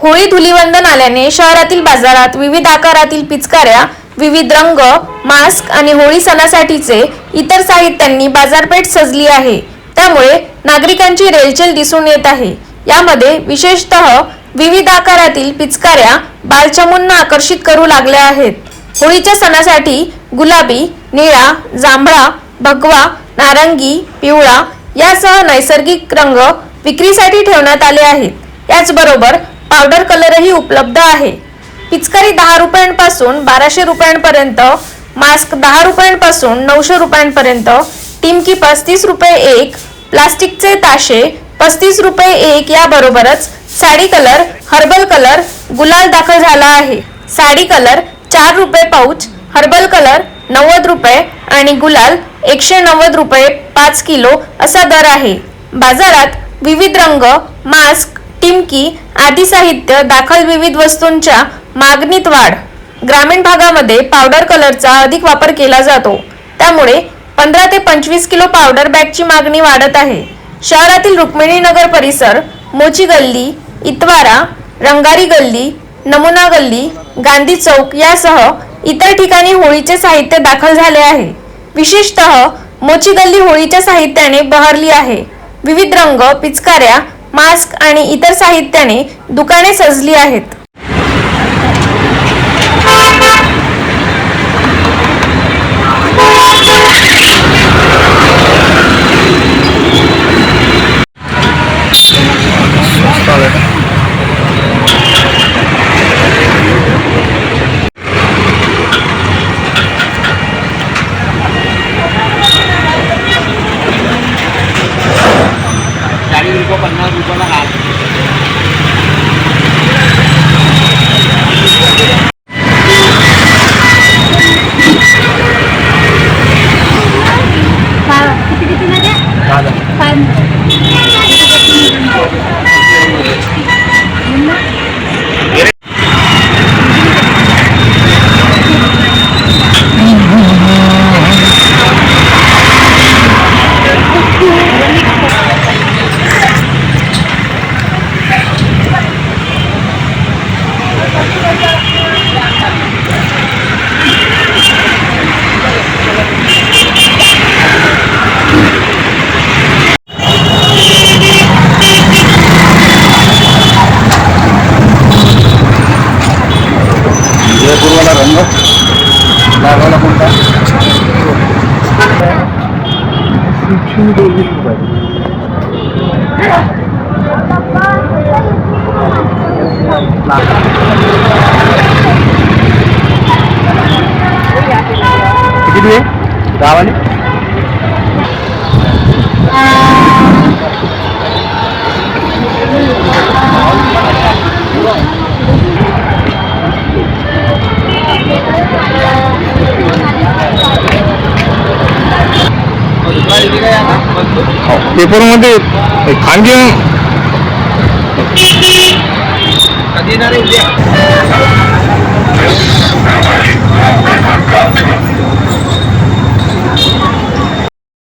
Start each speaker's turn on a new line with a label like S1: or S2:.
S1: होळी धुलीवंदन आल्याने शहरातील बाजारात विविध आकारातील पिचकाऱ्या, विविध रंग, मास्क आणि होळी सणासाठीचे इतर साहित्यांनी बाजारपेठ सजली आहे। त्यामुळे नागरिकांची रेलचेल दिसून येत आहे। यामध्ये विशेषतः विविध आकारातील पिचकाऱ्या बालचमूंना आकर्षित करू लागल्या आहेत। होळीच्या सणासाठी गुलाबी, निळा, जांभळा, भगवा, नारंगी, पिवळा यासह नैसर्गिक रंग विक्रीसाठी ठेवण्यात आले आहेत। याचबरोबर पावडर कलरही उपलब्ध आहे। पिचकारी 10 रुपयांपासून 1200 रुपयांपर्यंत, मास्क 10 रुपयांपासून 900 रुपयांपर्यंत, टिमकी 35 रुपये एक, प्लास्टिकचे ताशे 35 रुपये एक याबरोबरच साडी कलर, हर्बल कलर, गुलाल दाखल झाला आहे। साडी कलर 4 रुपये पाऊच, हर्बल कलर 90 रुपये आणि गुलाल 190 रुपये 5 किलो असा दर आहे। बाजारात विविध रंग, मास्क, टिमकी आदी साहित्य दाखल विविध वस्तूंच्या मागणीत वाढ। ग्रामीण भागामध्ये पावडर कलरचा अधिक वापर केला जातो, त्यामुळे 15 ते 25 किलो पावडर बॅगची मागणी वाढत आहे। शहरातील रुक्मिणी नगर परिसर, मोची गल्ली, इतवारा, रंगारी गल्ली, नमुना गल्ली, गांधी चौक यासह इतर ठिकाणी होळीचे साहित्य दाखल झाले आहे। विशेषतः मोची गल्ली होळीच्या साहित्याने बहरली आहे। विविध रंग, पिचकाऱ्या, मास्क आणि इतर साहित्याने दुकाने सजली आहेत।
S2: रंग लावायला कोणता किती आहे गावाने पेपरमध्ये खांगे कधी येणार आहे उद्या